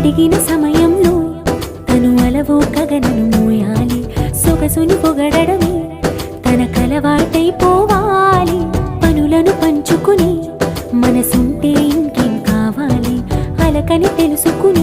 అడిగిన సమయంలో తను అలవో గగనను మోయాలి. సొగసుని పొగడమే తనకలవాటైపోవాలి. పనులను పంచుకుని మనసుంటే ఇంకేం కావాలి, అలకని తెలుసుకుని